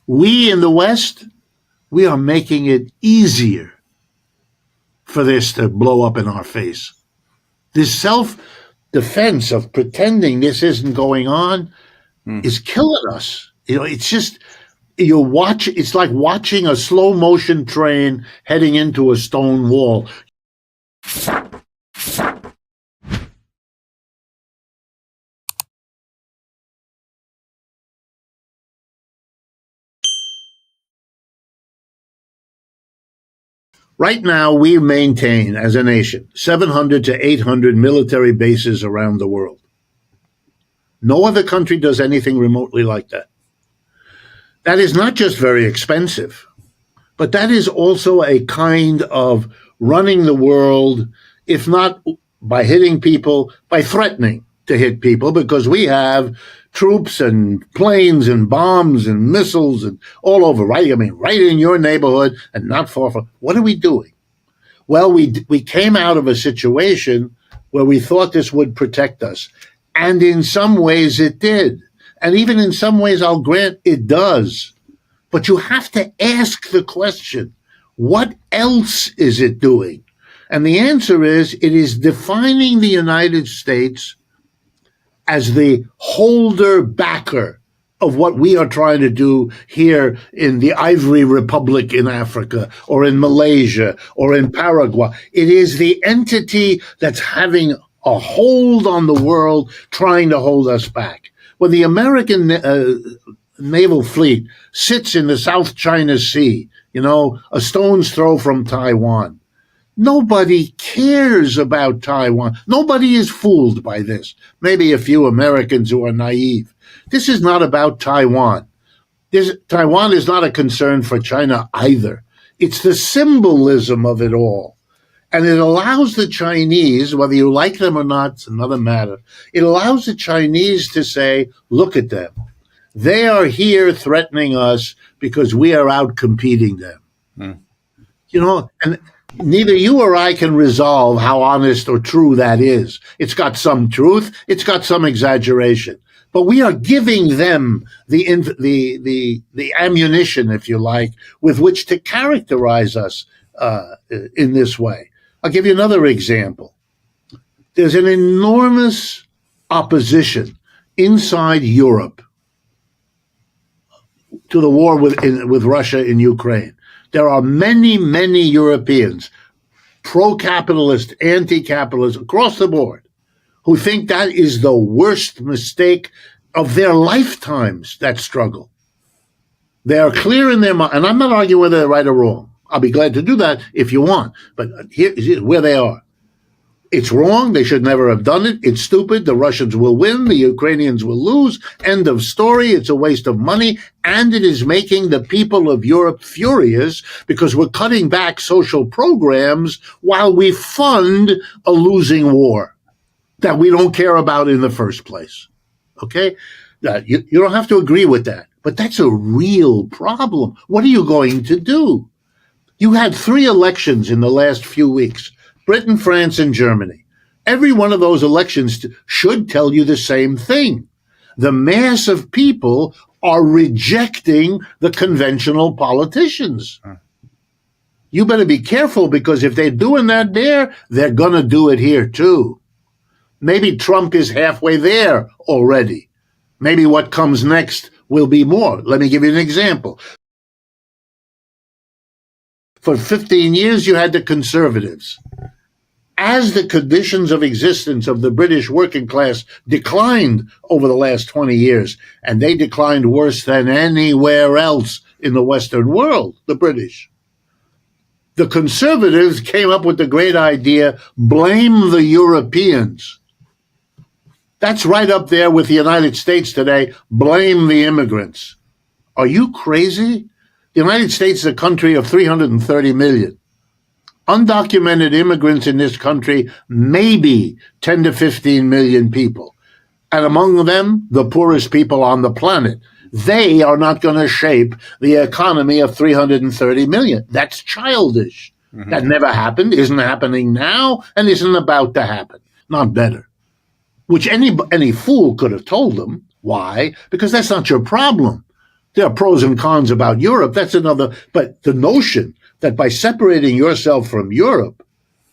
We in the West, we are making it easier for this to blow up in our face. This self-defense of pretending this isn't going on is killing us. It's just it's like watching a slow motion train heading into a stone wall. Right now, we maintain, as a nation, 700 to 800 military bases around the world. No other country does anything remotely like that. That is not just very expensive, but that is also a kind of running the world, if not by hitting people, by threatening to hit people, because we have troops and planes and bombs and missiles and all over, right? I mean, right in your neighborhood and not far from. What are we doing? Well, we came out of a situation where we thought this would protect us. And in some ways it did. And even in some ways, I'll grant it does. But you have to ask the question, what else is it doing? And the answer is, it is defining the United States as the holder-backer of what we are trying to do here in the Ivory Republic in Africa, or in Malaysia, or in Paraguay. It is the entity that's having a hold on the world, trying to hold us back. When the American naval fleet sits in the South China Sea, a stone's throw from Taiwan, nobody cares about Taiwan. Nobody is fooled by this. Maybe a few Americans who are naive. This is not about Taiwan. Taiwan is not a concern for China either. It's the symbolism of it all. And it allows the Chinese, whether you like them or not, it's another matter. It allows the Chinese to say, look at them. They are here threatening us because we are out competing them. And neither you or I can resolve how honest or true that is. It's got some truth. It's got some exaggeration. But we are giving them the ammunition, if you like, with which to characterize us in this way. I'll give you another example. There's an enormous opposition inside Europe to the war with Russia in Ukraine. There are many, many Europeans, pro-capitalist, anti-capitalist, across the board, who think that is the worst mistake of their lifetimes, that struggle. They are clear in their mind, and I'm not arguing whether they're right or wrong. I'll be glad to do that if you want, but here's where they are. It's wrong. They should never have done it. It's stupid. The Russians will win. The Ukrainians will lose. End of story. It's a waste of money. And it is making the people of Europe furious because we're cutting back social programs while we fund a losing war that we don't care about in the first place. Okay? You don't have to agree with that, but that's a real problem. What are you going to do? You had 3 elections in the last few weeks. Britain, France, and Germany. Every one of those elections should tell you the same thing. The mass of people are rejecting the conventional politicians. You better be careful, because if they're doing that there, they're going to do it here too. Maybe Trump is halfway there already. Maybe what comes next will be more. Let me give you an example. For 15 years, you had the conservatives. As the conditions of existence of the British working class declined over the last 20 years, and they declined worse than anywhere else in the Western world, the British, the conservatives came up with the great idea, blame the Europeans. That's right up there with the United States today, blame the immigrants. Are you crazy? The United States is a country of 330 million. Undocumented immigrants in this country, maybe 10 to 15 million people. And among them, the poorest people on the planet. They are not going to shape the economy of 330 million. That's childish. Mm-hmm. That never happened, isn't happening now, and isn't about to happen. Not better. Which any fool could have told them. Why? Because that's not your problem. There are pros and cons about Europe. That's another. But the notion that by separating yourself from Europe,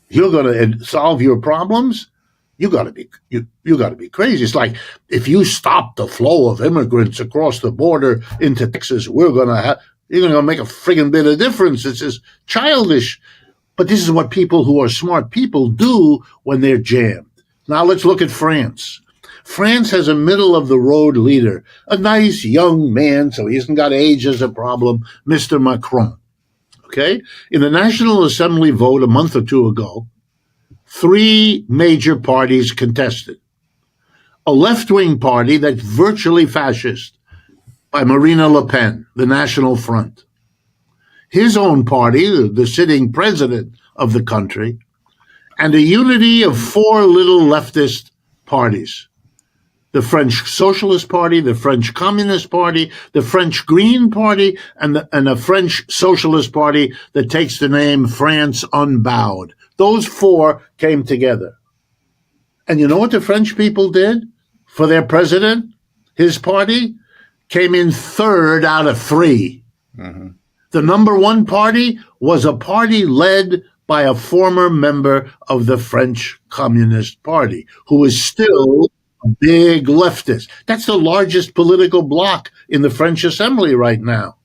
you're going to solve your problems, you got to be crazy. It's like if you stop the flow of immigrants across the border into Texas, you're going to make a friggin' bit of difference. It's just childish. But this is what people who are smart people do when they're jammed. Now let's look at France. France has a middle-of-the-road leader, a nice young man, so he hasn't got age as a problem, Mr. Macron. Okay? In the National Assembly vote a month or two ago, 3 major parties contested. A left-wing party that's virtually fascist by Marine Le Pen, the National Front. His own party, the sitting president of the country, and a unity of 4 little leftist parties. The French Socialist Party, the French Communist Party, the French Green Party, and a French Socialist Party that takes the name France Unbowed. Those 4 came together. And you know what the French people did for their president? His party came in 3rd out of 3. Mm-hmm. The number 1 party was a party led by a former member of the French Communist Party, who is still a big leftist. That's the largest political bloc in the French Assembly right now.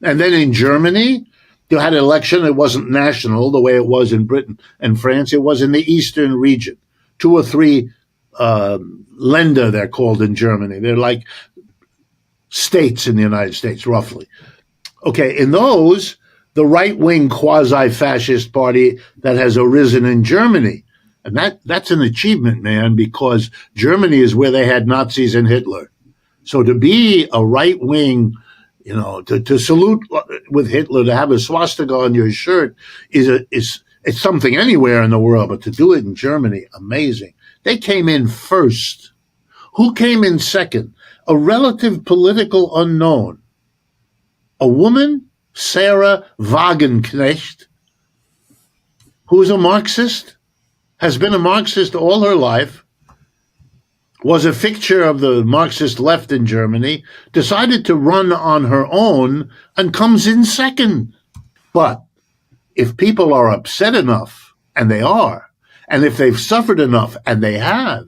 And then in Germany, you had an election. It wasn't national the way it was in Britain and France. It was in the eastern region. 2 or 3 Länder, they're called in Germany. They're like states in the United States, roughly. Okay, in those, the right-wing quasi-fascist party that has arisen in Germany, and that's an achievement, man, because Germany is where they had Nazis and Hitler. So to be a right-wing, to salute with Hitler, to have a swastika on your shirt it's something anywhere in the world, but to do it in Germany, amazing. They came in first. Who came in second? A relative political unknown. A woman, Sarah Wagenknecht, who is a Marxist, has been a Marxist all her life, was a fixture of the Marxist left in Germany, decided to run on her own, and comes in second. But if people are upset enough, and they are, and if they've suffered enough, and they have,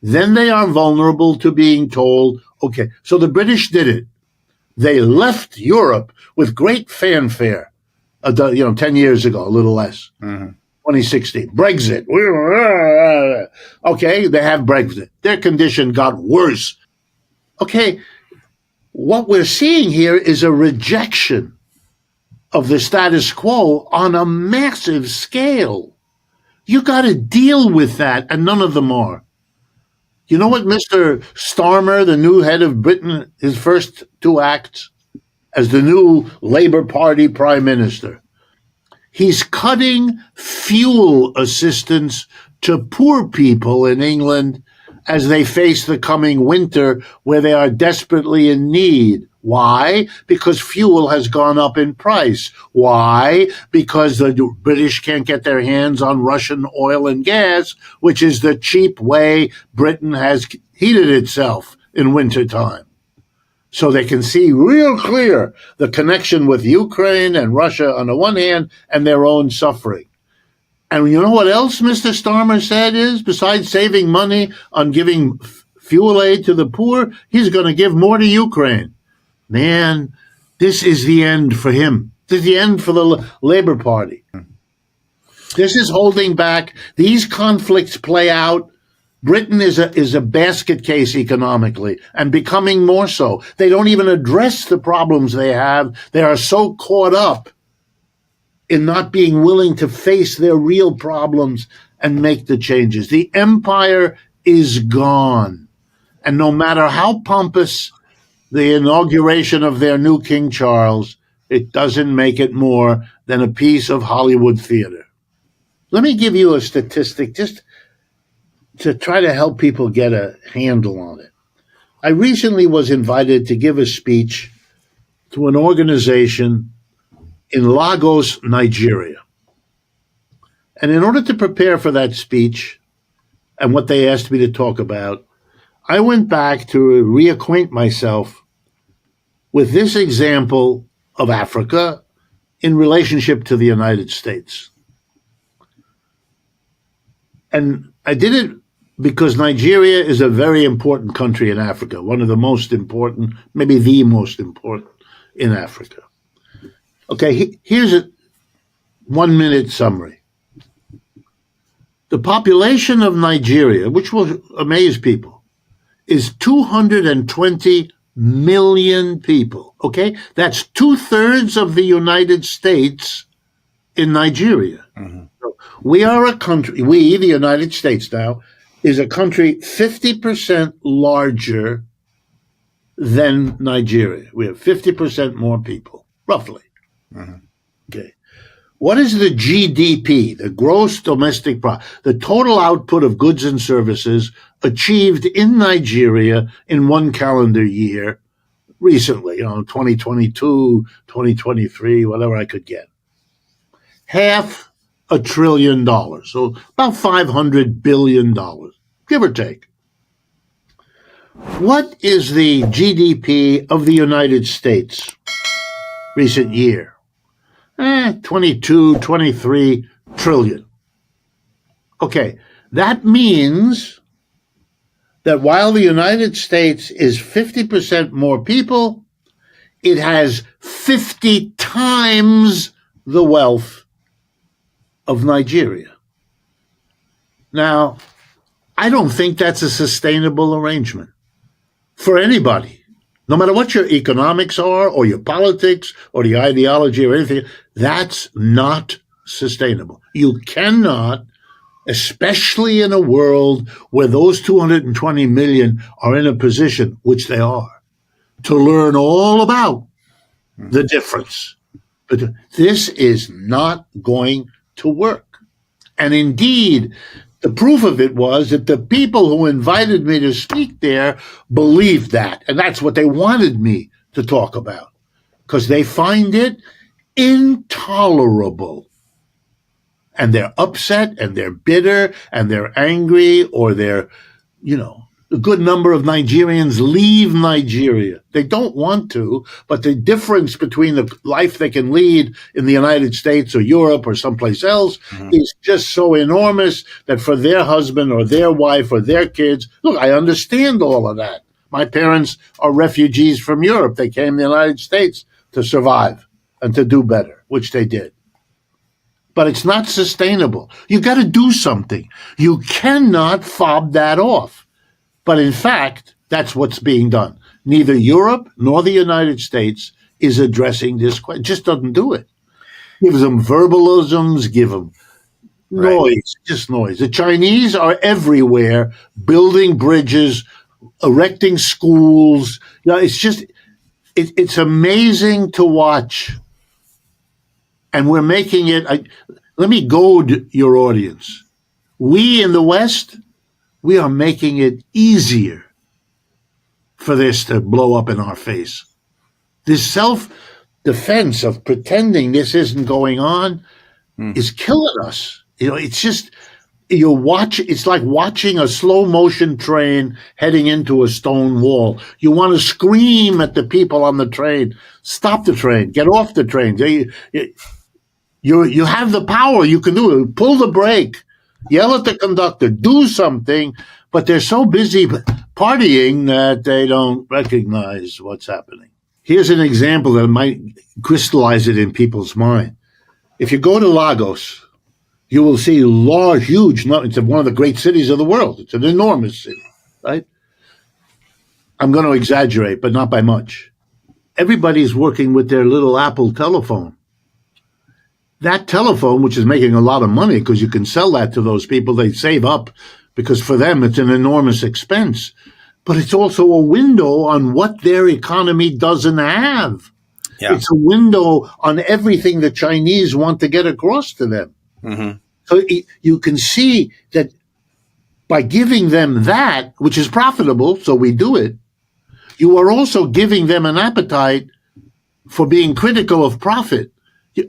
then they are vulnerable to being told, okay, so the British did it. They left Europe with great fanfare, 10 years ago, a little less. Mm-hmm. 2016. Brexit. Okay, they have Brexit. Their condition got worse. Okay, what we're seeing here is a rejection of the status quo on a massive scale. You got to deal with that, and none of them are. You know what Mr. Starmer, the new head of Britain, his first 2 acts as the new Labour Party prime minister? He's cutting fuel assistance to poor people in England as they face the coming winter where they are desperately in need. Why? Because fuel has gone up in price. Why? Because the British can't get their hands on Russian oil and gas, which is the cheap way Britain has heated itself in wintertime. So they can see real clear the connection with Ukraine and Russia on the one hand and their own suffering. And you know what else Mr. Starmer said is, besides saving money on giving fuel aid to the poor, he's going to give more to Ukraine. Man, this is the end for him. This is the end for the Labour Party. This is holding back. These conflicts play out. Britain is a basket case economically and becoming more so. They don't even address the problems they have. They are so caught up in not being willing to face their real problems and make the changes. The empire is gone. And no matter how pompous the inauguration of their new King Charles, it doesn't make it more than a piece of Hollywood theater. Let me give you a statistic just to try to help people get a handle on it. I recently was invited to give a speech to an organization in Lagos, Nigeria. And in order to prepare for that speech and what they asked me to talk about, I went back to reacquaint myself with this example of Africa in relationship to the United States. And I did it because Nigeria is a very important country in Africa, one of the most important, maybe the most important in Africa. Okay, here's a 1-minute summary. The population of Nigeria, which will amaze people, is 220 million people. Okay, that's 2/3 of the United States in Nigeria. Mm-hmm. So we are a country, we, the United States now, is a country 50% larger than Nigeria. We have 50% more people, roughly. Mm-hmm. Okay. What is the GDP, the gross domestic product, the total output of goods and services achieved in Nigeria in one calendar year recently, 2022, 2023, whatever I could get? $500 billion, so about $500 billion, give or take. What is the GDP of the United States recent year? 22, 23 trillion. Okay, that means that while the United States is 50% more people, it has 50 times the wealth of Nigeria. Now, I don't think that's a sustainable arrangement for anybody. No matter what your economics are or your politics or the ideology or anything, that's not sustainable. You cannot, especially in a world where those 220 million are in a position, which they are, to learn all about the difference. But this is not going to work. And indeed, the proof of it was that the people who invited me to speak there believed that. And that's what they wanted me to talk about, because they find it intolerable. And they're upset and they're bitter and they're angry, or they're, a good number of Nigerians leave Nigeria. They don't want to, but the difference between the life they can lead in the United States or Europe or someplace else is just so enormous that for their husband or their wife or their kids, look, I understand all of that. My parents are refugees from Europe. They came to the United States to survive and to do better, which they did. But it's not sustainable. You got to do something. You cannot fob that off. But in fact, that's what's being done. Neither Europe nor the United States is addressing this question. It just doesn't do it. Gives them verbalisms, give them noise, just noise. The Chinese are everywhere, building bridges, erecting schools. It's just, it's amazing to watch. And we're making it, let me goad your audience. We in the West, we are making it easier for this to blow up in our face. This self-defense of pretending this isn't going on is killing us. It's just, it's like watching a slow motion train heading into a stone wall. You want to scream at the people on the train, stop the train, get off the train. You have the power, you can do it. Pull the brake. Yell at the conductor, do something, but they're so busy partying that they don't recognize what's happening. Here's an example that might crystallize it in people's mind. If you go to Lagos, you will see large, huge, it's one of the great cities of the world. It's an enormous city, right? I'm going to exaggerate, but not by much. Everybody's working with their little Apple telephone. That telephone, which is making a lot of money because you can sell that to those people, they save up because for them it's an enormous expense. But it's also a window on what their economy doesn't have. Yeah. It's a window on everything the Chinese want to get across to them. Mm-hmm. So you can see that by giving them that, which is profitable, so we do it, you are also giving them an appetite for being critical of profit.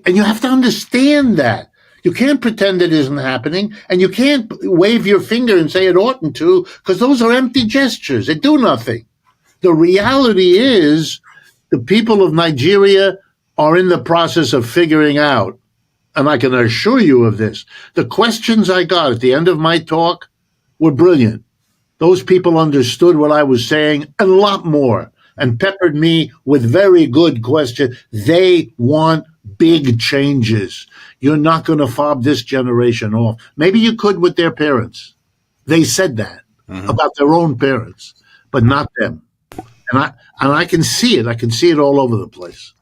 And you have to understand that. You can't pretend it isn't happening, and you can't wave your finger and say it oughtn't to, because those are empty gestures. They do nothing. The reality is The people of Nigeria are in the process of figuring out, and I can assure you of this, the questions I got at the end of my talk were brilliant. Those people understood what I was saying and a lot more, and peppered me with very good questions. They want big changes. You're not going to fob this generation off. Maybe you could with their parents. They said that about their own parents, but not them. And I can see it. I can see it all over the place.